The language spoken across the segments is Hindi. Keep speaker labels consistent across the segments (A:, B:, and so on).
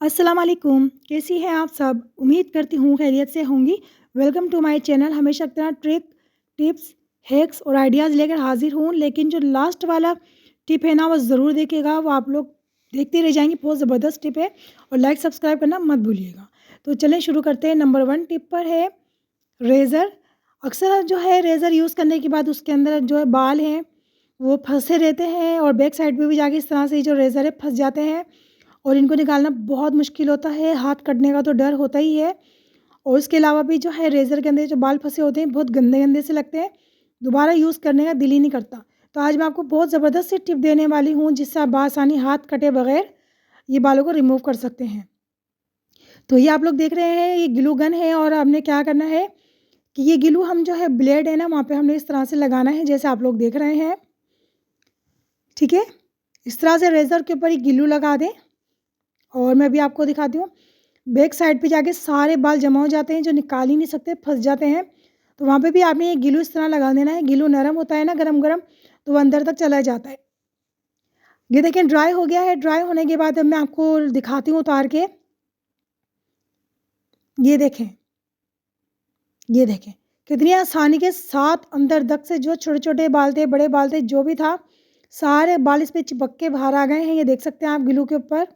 A: अस्सलाम वालेकुम, कैसी हैं आप सब? उम्मीद करती हूँ खैरियत से होंगी। Welcome to my channel. हमेशा की तरह ट्रिक, टिप्स, हैक्स और आइडियाज़ लेकर हाज़िर हूँ। लेकिन जो लास्ट वाला टिप है ना, वो ज़रूर देखिएगा। वो आप लोग देखते रह जाएंगे, बहुत ज़बरदस्त टिप है। और लाइक सब्सक्राइब करना मत भूलिएगा। तो चलें शुरू करते हैं। नंबर 1 टिप पर है रेज़र। अक्सर जो है रेज़र यूज़ करने के बाद उसके अंदर जो है बाल हैं वो फँसे रहते हैं और बैक साइड पे भी जाके इस तरह से जो रेज़र है फँस जाते हैं और इनको निकालना बहुत मुश्किल होता है। हाथ कटने का तो डर होता ही है और इसके अलावा भी जो है रेज़र के अंदर जो बाल फँसे होते हैं बहुत गंदे-गंदे से लगते हैं। दोबारा यूज़ करने का दिल ही नहीं करता। तो आज मैं आपको बहुत ज़बरदस्त सी टिप देने वाली हूँ जिससे आप बआसानी हाथ कटे बगैर ये बालों को रिमूव कर सकते हैं। तो ये आप लोग देख रहे हैं ये ग्लू गन है और हमने क्या करना है कि ये ग्लू हम जो है ब्लेड है ना वहाँ पे हमने इस तरह से लगाना है जैसे आप लोग देख रहे हैं। ठीक है? इस तरह से रेज़र के ऊपर ये ग्लू लगा दें और मैं भी आपको दिखाती हूँ। बैक साइड पे जाके सारे बाल जमा हो जाते हैं जो निकाल ही नहीं सकते, फँस जाते हैं। तो वहाँ पे भी आपने ये ग्लू इस तरह लगा देना है। ग्लू नरम होता है ना गरम-गरम, तो वो अंदर तक चला जाता है। ये देखें ड्राई हो गया है। ड्राई होने के बाद अब मैं आपको दिखाती हूँ उतार के। ये देखें, ये देखें कितनी आसानी के साथ अंदर तक से जो छोटे-छोटे बाल थे, बड़े बाल थे, जो भी था सारे बाल इस पे चिपक के बाहर आ गए हैं। ये देख सकते हैं आप ग्लू के ऊपर।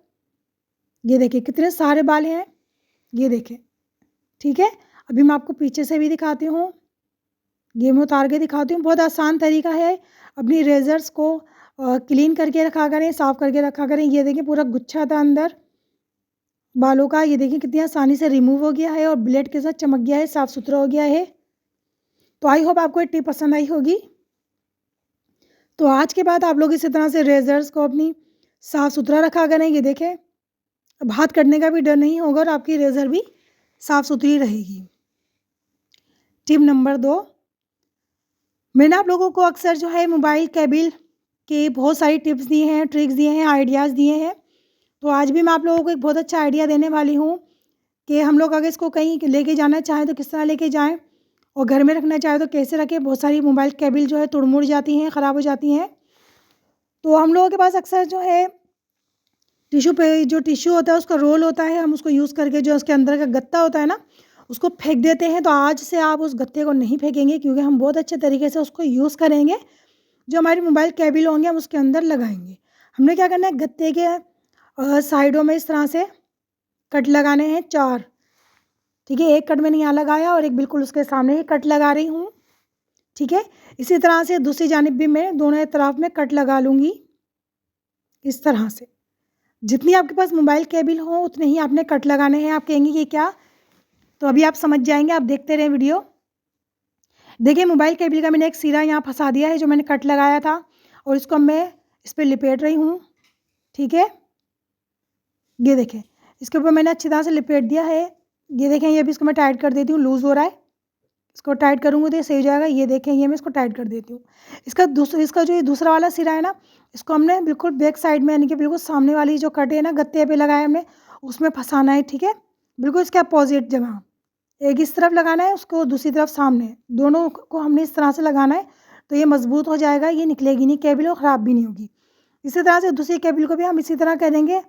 A: ये देखिए कितने सारे बाल हैं। ये देखें, ठीक है? अभी मैं आपको पीछे से भी दिखाती हूँ। ये मैं उतार के दिखाती हूँ। बहुत आसान तरीका है। अपनी रेज़र्स को क्लीन करके रखा करें, साफ़ करके रखा करें। ये देखिए पूरा गुच्छा था अंदर बालों का। ये देखिए कितनी आसानी से रिमूव हो गया है और ब्लेड के साथ चमक गया है, साफ़-सुथरा हो गया है। तो आई होप आपको ये टिप पसंद आई होगी। तो आज के बाद आप लोग इसी तरह से रेज़र्स को अपनी साफ़-सुथरा रखा करें। ये देखें, अब हाथ कटने का भी डर नहीं होगा और आपकी रेज़र भी साफ़-सुथरी रहेगी। टिप नंबर 2, मैंने आप लोगों को अक्सर जो है मोबाइल केबल के बहुत सारी टिप्स दिए हैं, ट्रिक्स दिए हैं, आइडियाज़ दिए हैं। तो आज भी मैं आप लोगों को एक बहुत अच्छा आइडिया देने वाली हूँ कि हम लोग अगर इसको कहीं लेके जाना चाहें तो किस तरह लेके जाएँ और घर में रखना चाहें तो कैसे रखें। बहुत सारी मोबाइल केबल जो है तुड़-मुड़ जाती हैं, ख़राब हो जाती हैं। तो हम लोगों के पास अक्सर जो है जो टिश्यू होता है उसका रोल होता है, हम उसको यूज़ करके जो उसके अंदर का गत्ता होता है ना, उसको फेंक देते हैं। तो आज से आप उस गत्ते को नहीं फेंकेंगे क्योंकि हम बहुत अच्छे तरीके से उसको यूज़ करेंगे। जो हमारी मोबाइल केबल होंगे हम उसके अंदर लगाएँगे। हमने क्या करना है गत्ते के साइडों में इस तरह से कट लगाने हैं 4। ठीक है? एक कट मैंने यहाँ लगाया और एक बिल्कुल उसके सामने ही कट लगा रही हूँ। ठीक है? इसी तरह से दूसरी जानिब भी मैं दोनों तरफ में कट लगा लूँगी इस तरह से। जितनी आपके पास मोबाइल केबल हो उतने ही आपने कट लगाने हैं। आप कहेंगे ये क्या? तो अभी आप समझ जाएँगे, आप देखते रहें वीडियो। देखिए मोबाइल केबल का मैंने एक सिरा यहाँ फँसा दिया है जो मैंने कट लगाया था और इसको मैं इस पे लिपेट रही हूँ। ठीक है? ये देखें, इसके ऊपर मैंने अच्छी तरह से लिपेट दिया है। ये देखें ये भी इसको मैं टाइट कर देती हूँ, लूज़ हो रहा है। इसको टाइट करूँगी तो ये सही हो जाएगा। ये देखें ये मैं इसको टाइट कर देती हूँ। इसका जो ये दूसरा वाला सिरा है ना, इसको हमने बिल्कुल बैक साइड में यानी कि बिल्कुल सामने वाली जो कट है ना गत्ते पे लगाया हमने, उसमें फँसाना है। ठीक है? बिल्कुल इसके अपोज़िट जगह। एक इस तरफ लगाना है, उसको दूसरी तरफ सामने। दोनों को हमने इस तरह से लगाना है, तो ये मज़बूत हो जाएगा, ये निकलेगी नहीं केबल और ख़राब भी नहीं होगी। इसी तरह से दूसरी केबल को भी हम इसी तरह करेंगे।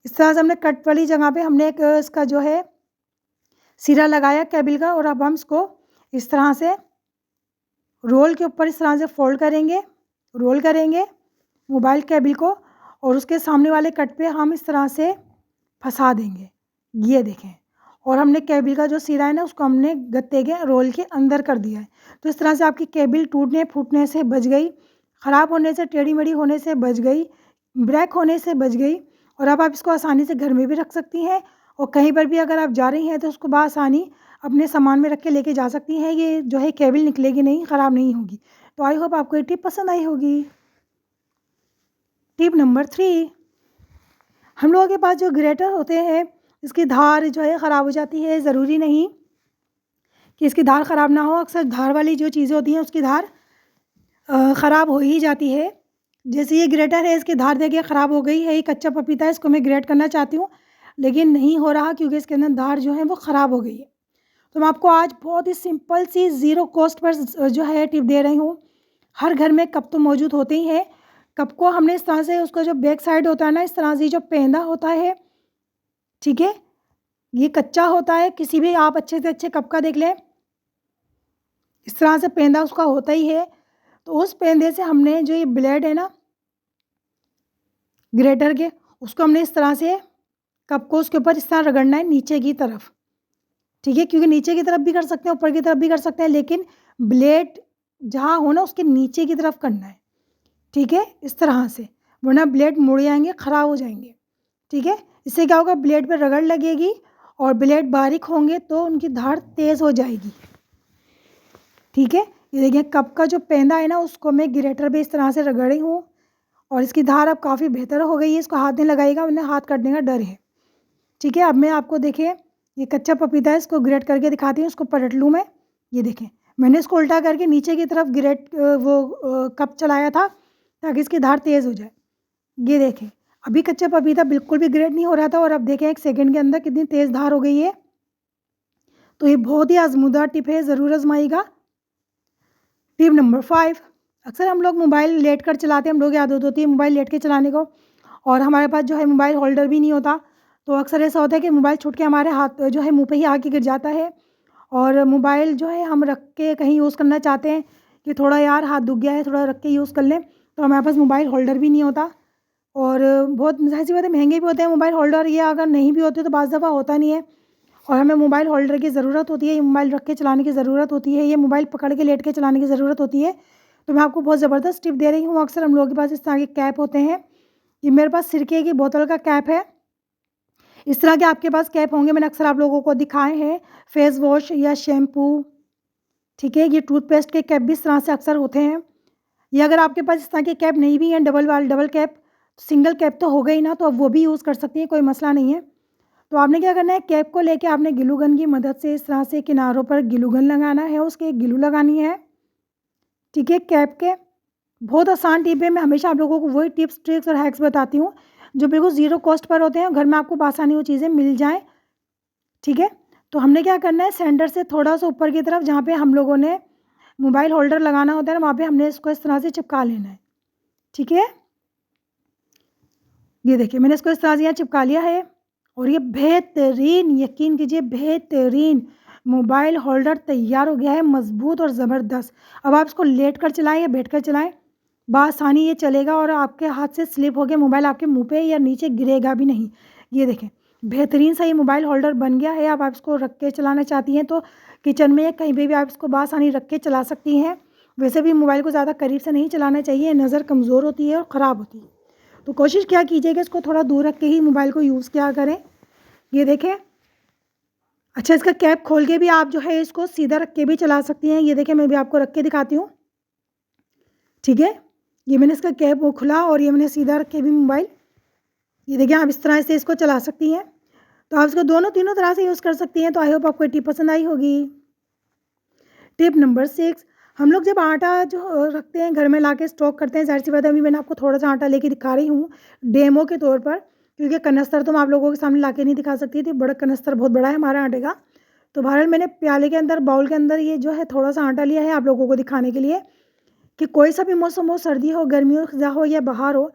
A: इस तरह से हमने कट वाली जगह पे हमने एक इसका जो है सिरा लगाया केबल का और अब हम इसको इस तरह से रोल के ऊपर इस तरह से फ़ोल्ड करेंगे, रोल करेंगे मोबाइल केबल को और उसके सामने वाले कट पे हम इस तरह से फँसा देंगे। ये देखें और हमने केबल का जो सिरा है ना उसको हमने गत्ते के रोल के अंदर कर दिया है। तो इस तरह से आपकी केबल टूटने फूटने से बच गई, ख़राब होने से, टेढ़ी-मेढ़ी होने से बच गई, ब्रेक होने से बच गई और अब आप इसको आसानी से घर में भी रख सकती हैं और कहीं पर भी अगर आप जा रही हैं तो उसको बआसानी अपने सामान में रख के लेके जा सकती हैं। ये जो है केबल निकलेगी नहीं, ख़राब नहीं होगी। तो आई होप आपको ये टिप पसंद आई होगी। टिप नंबर 3, हम लोगों के पास जो ग्रेटर होते हैं इसकी धार जो है ख़राब हो जाती है। ज़रूरी नहीं कि इसकी धार ख़राब ना हो, अक्सर धार वाली जो चीज़ें होती हैं उसकी धार ख़राब हो ही जाती है। जैसे ये ग्रेटर है, इसकी धार देखिए ख़राब हो गई है। ये कच्चा पपीता है, इसको मैं ग्रेट करना चाहती हूँ लेकिन नहीं हो रहा क्योंकि इसके अंदर धार जो है वो ख़राब हो गई है। तो मैं आपको आज बहुत ही सिंपल सी ज़ीरो कॉस्ट पर जो है टिप दे रही हूँ। हर घर में कप तो मौजूद होते ही हैं। कप को हमने इस तरह से उसका जो बैक साइड होता है ना, इस तरह से जो पेंदा होता है ठीक है। ये कच्चा होता है, किसी भी आप अच्छे से अच्छे कप का देख लें, इस तरह से पेंदा उसका होता ही है। तो उस पेंदे से हमने जो ये ब्लेड है ना ग्रेटर के, उसको हमने इस तरह से कप को उसके ऊपर इस तरह रगड़ना है नीचे की तरफ, ठीक है। क्योंकि नीचे की तरफ भी कर सकते हैं, ऊपर की तरफ भी कर सकते हैं, लेकिन ब्लेड जहाँ हो ना उसके नीचे की तरफ करना है, ठीक है, इस तरह से, वरना ब्लेड मुड़ जाएंगे, ख़राब हो जाएंगे, ठीक है। इससे क्या होगा, ब्लेड पे रगड़ लगेगी और ब्लेड बारीक होंगे तो उनकी धार तेज़ हो जाएगी, ठीक है। ये देखिए कप का जो पेंदा है ना उसको मैं ग्रेटर पे इस तरह से रगड़ी हूँ और इसकी धार अब काफ़ी बेहतर हो गई है। इसको हाथ नहीं लगाइएगा वरना हाथ कटने का डर है, ठीक है। अब मैं आपको देखिए ये कच्चा पपीता है, इसको ग्रेट करके दिखाती हूँ। उसको पलट लूँ मैं, ये देखें मैंने इसको उल्टा करके नीचे की तरफ कप चलाया था ताकि इसकी धार तेज़ हो जाए। ये देखें अभी कच्चा पपीता बिल्कुल भी ग्रेट नहीं हो रहा था और अब देखें 1 सेकंड के अंदर कितनी तेज़ धार हो गई है। तो ये बहुत ही आजमूदा टिप है, ज़रूर आजमाइएगा। टिप नंबर 5, अक्सर हम लोग मोबाइल लेट कर चलाते हैं, हम लोग की आदत होती है मोबाइल लेट के चलाने को, और हमारे पास जो है मोबाइल होल्डर भी नहीं होता। तो अक्सर ऐसा होता है कि मोबाइल छूट के हमारे हाथ जो है मुँह पे ही आके गिर जाता है और मोबाइल जो है हम रख के कहीं यूज़ करना चाहते हैं कि थोड़ा यार हाथ दुख गया है, थोड़ा रख के यूज़ कर लें, तो हमारे पास मोबाइल होल्डर भी नहीं होता और बहुत ज़ाहिर सी बात है महंगे भी होते हैं मोबाइल होल्डर। ये अगर नहीं भी होते तो बाज़ दफ़ा होता नहीं है और हमें मोबाइल होल्डर की ज़रूरत होती है, ये मोबाइल रख के चलाने की ज़रूरत होती है, ये मोबाइल पकड़ के लेट के चलाने की ज़रूरत होती है। तो मैं आपको बहुत ज़बरदस्त टिप दे रही हूँ। अक्सर हम लोगों के पास इस तरह के कैप होते हैं, ये मेरे पास सिरके की बोतल का कैप है, इस तरह के आपके पास कैप होंगे, मैंने अक्सर आप लोगों को दिखाए हैं, फेस वॉश या शैम्पू, ठीक है। ये टूथपेस्ट के कैप भी इस तरह से अक्सर होते हैं। ये अगर आपके पास इस तरह के कैप नहीं भी हैं, डबल कैप, सिंगल कैप तो हो गई ना, तो अब वो भी यूज़ कर सकती हैं, कोई मसला नहीं है। तो आपने क्या करना है, कैप को लेके आपने ग्लू गन की मदद से इस तरह से किनारों पर ग्लू गन लगाना है, उसके ग्लू लगानी है, ठीक है। कैप के बहुत आसान टिप है, मैं हमेशा आप लोगों को वही टिप्स ट्रिक्स और हैक्स बताती हूँ जो बिल्कुल ज़ीरो कॉस्ट पर होते हैं, घर में आपको आसानी वो चीज़ें मिल जाएँ, ठीक है। तो हमने क्या करना है, सेंटर से थोड़ा सा ऊपर की तरफ जहाँ पे हम लोगों ने मोबाइल होल्डर लगाना होता है ना, वहाँ पे हमने इसको इस तरह से चिपका लेना है, ठीक है। ये देखिए मैंने इसको इस तरह से यहाँ चिपका लिया है और ये बेहतरीन, यकीन कीजिए बेहतरीन मोबाइल होल्डर तैयार हो गया है, मज़बूत और ज़बरदस्त। अब आप इसको लेट कर चलाएँ या बैठ कर चलाएँ, बआसानी ये चलेगा और आपके हाथ से स्लिप होकर मोबाइल आपके मुँह पे या नीचे गिरेगा भी नहीं। ये देखें बेहतरीन सा ये मोबाइल होल्डर बन गया है। अब आप इसको रख के चलाना चाहती हैं तो किचन में या कहीं पे भी आप इसको बआसानी रख के चला सकती हैं। वैसे भी मोबाइल को ज़्यादा करीब से नहीं चलाना चाहिए, नज़र कमज़ोर होती है और ख़राब होती है। तो कोशिश क्या कीजिए कि इसको थोड़ा दूर रख के ही मोबाइल को यूज़ किया करें। ये देखें, अच्छा इसका कैप खोल के भी आप जो है इसको सीधा रख के भी चला सकती हैं। ये देखें मैं भी आपको रख के दिखाती हूँ, ठीक है। ये मैंने इसका कैप वो खुला और ये मैंने सीधा रख के भी मोबाइल, ये देखिए आप इस तरह से इसको चला सकती हैं। तो आप इसको दोनों तीनों तरह से यूज़ कर सकती हैं। तो आई होप आपको ये टिप पसंद आई होगी। टिप नंबर 6, हम लोग जब आटा जो रखते हैं घर में लाके स्टॉक करते हैं, ज़ाहिर-सी बात है अभी मैंने आपको थोड़ा-सा आटा लेके दिखा रही हूँ डेमो के तौर पर, क्योंकि कनस्तर तो मैं आप लोगों के सामने लाके नहीं दिखा सकती थी, बड़ा कनस्तर बहुत बड़ा है हमारे आटे का। तो बहरहाल मैंने प्याले के अंदर, बाउल के अंदर ये जो है थोड़ा-सा आटा लिया है आप लोगों को दिखाने के लिए कि कोई सा भी मौसम हो, सर्दी हो, गर्मी हो, ख़ज़ा हो या बहार हो,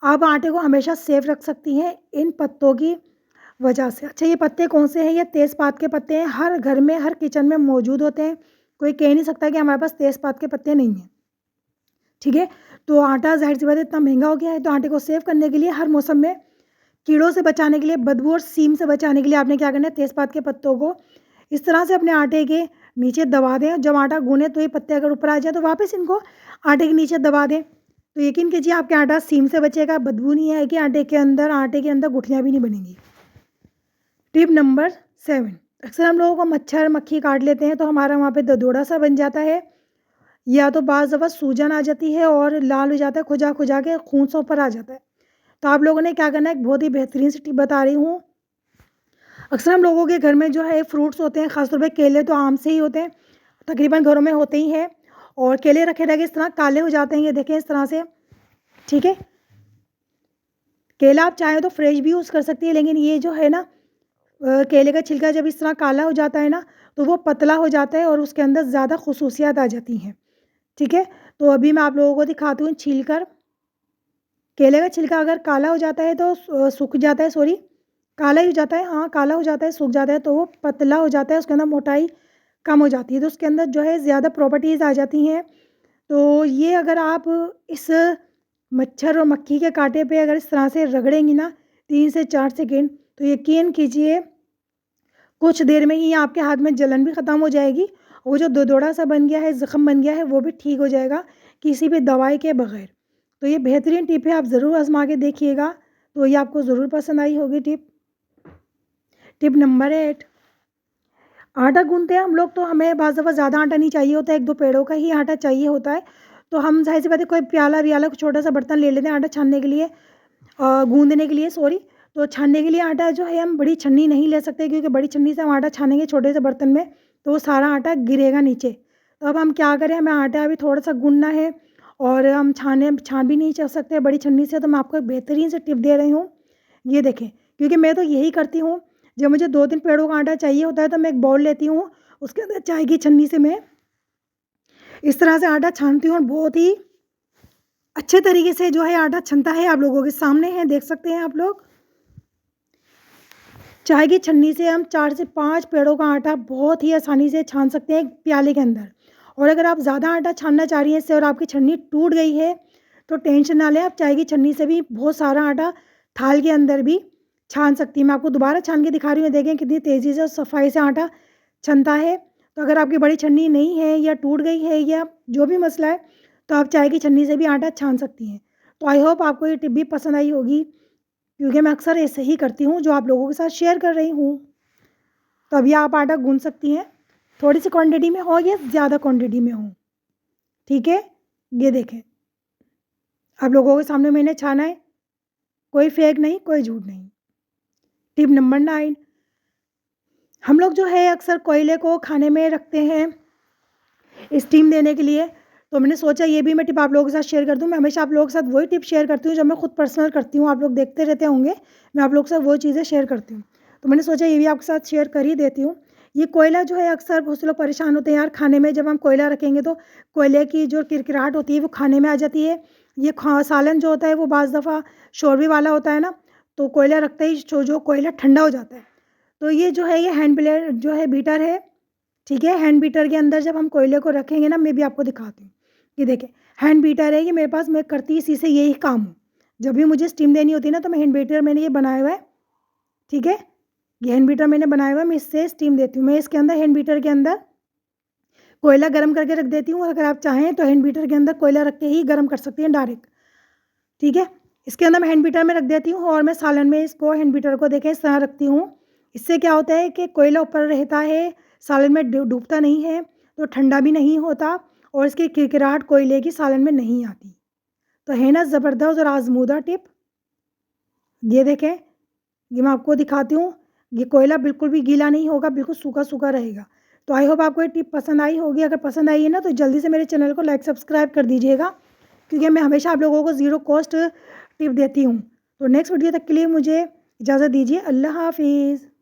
A: आप आटे को हमेशा सेफ रख सकती हैं इन पत्तों की वजह से। अच्छा ये पत्ते कौन से हैं? ये तेज़पात के पत्ते हैं, हर घर में हर किचन में मौजूद होते हैं, कोई कह नहीं सकता कि हमारे पास तेज़पात के पत्ते नहीं हैं, ठीक है। तो आटा ज़ाहिर-सी बात है इतना महंगा हो गया है, तो आटे को सेव करने के लिए हर मौसम में कीड़ों से बचाने के लिए, बदबू और सीम से बचाने के लिए आपने क्या करना है, तेज़पात के पत्तों को इस तरह से अपने आटे के नीचे दबा दें। जब आटा गूँने तो ये पत्ते अगर ऊपर आ जाए तो वापस इनको आटे के नीचे दबा दें। तो यकीन कीजिए आपके आटा सीम से बचेगा, बदबू नहीं आएगी, आटे के अंदर गुठलियाँ भी नहीं बनेंगी। टिप नंबर 7, अक्सर हम लोगों को मच्छर मक्खी काट लेते हैं तो हमारा वहाँ पे ददोड़ा सा बन जाता है, या तो बाज़ दफ़ा सूजन आ जाती है और लाल हो जाता है, खुजा खुजा के खून सा ऊपर आ जाता है। तो आप लोगों ने क्या करना है, एक बहुत ही बेहतरीन सी टिप बता रही हूँ। अक्सर हम लोगों के घर में जो है फ्रूट्स होते हैं, ख़ासतौर पे केले तो आम से ही होते हैं, तकरीबन घरों में होते ही हैं, और केले रखे रखे इस तरह काले हो जाते हैं, ये देखें इस तरह से, ठीक है। केला आप चाहें तो फ्रेश भी यूज़ कर सकती है, लेकिन ये जो है ना केले का छिलका जब इस तरह काला हो जाता है ना, तो वो पतला हो जाता है और उसके अंदर ज़्यादा ख़ुसूसियत आ जाती हैं, ठीक है। तो अभी मैं आप लोगों को दिखाती हूँ छील कर। केले का छिलका अगर काला हो जाता है तो सूख जाता है, सॉरी, काला ही हो जाता है, हाँ काला हो जाता है, सूख जाता है तो वो पतला हो जाता है, उसके अंदर मोटाई कम हो जाती है, तो उसके अंदर जो है ज़्यादा प्रॉपर्टीज़ आ जाती हैं। तो ये अगर आप इस मच्छर और मक्खी के काँटे पे अगर इस तरह से रगड़ेंगी ना 3 से 4 सेकंड, तो यकीन कीजिए कुछ देर में ही आपके हाथ में जलन भी ख़त्म हो जाएगी। वो जो ददोड़ा सा बन गया है, ज़ख्म बन गया है, वो भी ठीक हो जाएगा किसी भी दवाई के बगैर। तो ये बेहतरीन टिप है, आप ज़रूर आज़मा के देखिएगा, तो ये आपको ज़रूर पसंद आई होगी टिप। टिप नंबर 8, आटा गूँथते हैं हम लोग, तो हमें बाज़ दफ़ा ज़्यादा आटा नहीं चाहिए होता है, 1-2 पेड़ों का ही आटा चाहिए होता है। तो हम ज़ाहिर-सी बात है कोई प्याला-व्याला छोटा-सा बर्तन ले लेते हैं आटा छानने के लिए, गूँदने के लिए सॉरी। तो छानने के लिए आटा जो है हम बड़ी छन्नी नहीं ले सकते, क्योंकि बड़ी छन्नी से हम आटा छानेंगे छोटे से बर्तन में तो वो सारा आटा गिरेगा नीचे। तो अब हम क्या करें, हमें आटा अभी थोड़ा-सा गूँथना है और हम छान भी नहीं सकते बड़ी छन्नी से, तो मैं आपको एक बेहतरीन सी टिप दे रही हूँ। ये देखें, क्योंकि मैं तो यही करती हूँ, जब मुझे 2-3 पेड़ों का आटा चाहिए होता है तो मैं एक बाउल लेती हूँ, उसके अंदर चाय की छन्नी से मैं इस तरह से आटा छानती हूँ और बहुत ही अच्छे तरीके से जो है आटा छनता है। आप लोगों के सामने है, देख सकते हैं आप लोग। चाय की छन्नी से हम 4 से 5 पेड़ों का आटा बहुत ही आसानी से छान सकते हैं एक प्याले के अंदर। और अगर आप ज़्यादा आटा छानना चाह रही हैं इससे और आपकी छन्नी टूट गई है, तो टेंशन ना लें, आप चाय की छन्नी से भी बहुत सारा आटा थाल के अंदर भी छान सकती हैं। मैं आपको दोबारा छान के दिखा रही हूँ, देखें कितनी तेज़ी से और सफाई से आटा छनता है। तो अगर आपकी बड़ी छन्नी नहीं है या टूट गई है या जो भी मसला है, तो आप चाय की छन्नी से भी आटा छान सकती हैं। तो आई होप आपको ये टिप भी पसंद आई होगी, क्योंकि मैं अक्सर ऐसे ही करती हूँ जो आप लोगों के साथ शेयर कर रही हूँ। तो अभी आप आटा गूँथ सकती हैं, थोड़ी सी क्वांटिटी में हो या ज़्यादा क्वांटिटी में हो, ठीक है। ये देखें, आप लोगों के सामने मैंने छाना है, कोई फेक नहीं, कोई झूठ नहीं। टिप नंबर 9, हम लोग जो है अक्सर कोयले को खाने में रखते हैं स्टीम देने के लिए। तो मैंने सोचा ये भी मैं टिप आप लोगों के साथ शेयर कर दूँ। मैं हमेशा आप लोगों के साथ वही टिप शेयर करती हूँ जो मैं खुद पर्सनल करती हूँ, आप लोग देखते रहते होंगे, मैं आप लोगों के साथ वो चीज़ें शेयर करती हूँ। तो मैंने सोचा ये भी आपके साथ शेयर कर ही देती हूँ। ये कोयला जो है अक्सर बहुत से लोग परेशान होते हैं यार, खाने में जब हम कोयला रखेंगे तो कोयले की जो किरकिराहट होती है वो खाने में आ जाती है। ये सालन जो होता है वो बाज़ दफ़ा शोरबे वाला होता है ना, तो कोयला रखते ही जो कोयला ठंडा हो जाता है। तो ये जो है ये हैंड ब्लेड जो है बीटर है, ठीक है। हैंड बीटर के अंदर जब हम कोयले को रखेंगे ना, मैं भी आपको दिखाती हूँ। ये देखें, हैंड बीटर है ये मेरे पास, मैं करती इसी से यही काम हूँ। जब भी मुझे स्टीम देनी होती है ना, तो मैं हैंड बीटर मैंने ये बनाया हुआ है, ठीक है। ये हैंड बीटर मैंने बनाया हुआ है, मैं इससे स्टीम देती हूँ। मैं इसके अंदर हैंड बीटर के अंदर कोयला गर्म करके रख देती हूँ, और अगर आप चाहें तो हैंड बीटर के अंदर कोयला रख के ही गर्म कर सकती हैं डायरेक्ट, ठीक है। इसके अंदर मैं हैंड बीटर में रख देती हूँ और मैं सालन में इसको हैंड बीटर को देखें इस तरह रखती हूँ। इससे क्या होता है कि कोयला ऊपर रहता है, सालन में डूबता नहीं है, तो ठंडा भी नहीं होता और इसकी किरकिराहट कोयले की सालन में नहीं आती। तो है ना ज़बरदस्त और आज़मूदा टिप। ये देखें, ये मैं आपको दिखाती हूँ, ये कोयला बिल्कुल भी गीला नहीं होगा, बिल्कुल सूखा-सूखा रहेगा। तो आई होप आपको ये टिप पसंद आई होगी। अगर पसंद आई है ना, तो जल्दी से मेरे चैनल को लाइक सब्सक्राइब कर दीजिएगा, क्योंकि मैं हमेशा आप लोगों को ज़ीरो कॉस्ट टिप देती हूँ। तो नेक्स्ट वीडियो तक के लिए मुझे इजाज़त दीजिए। अल्लाह हाफ़िज़।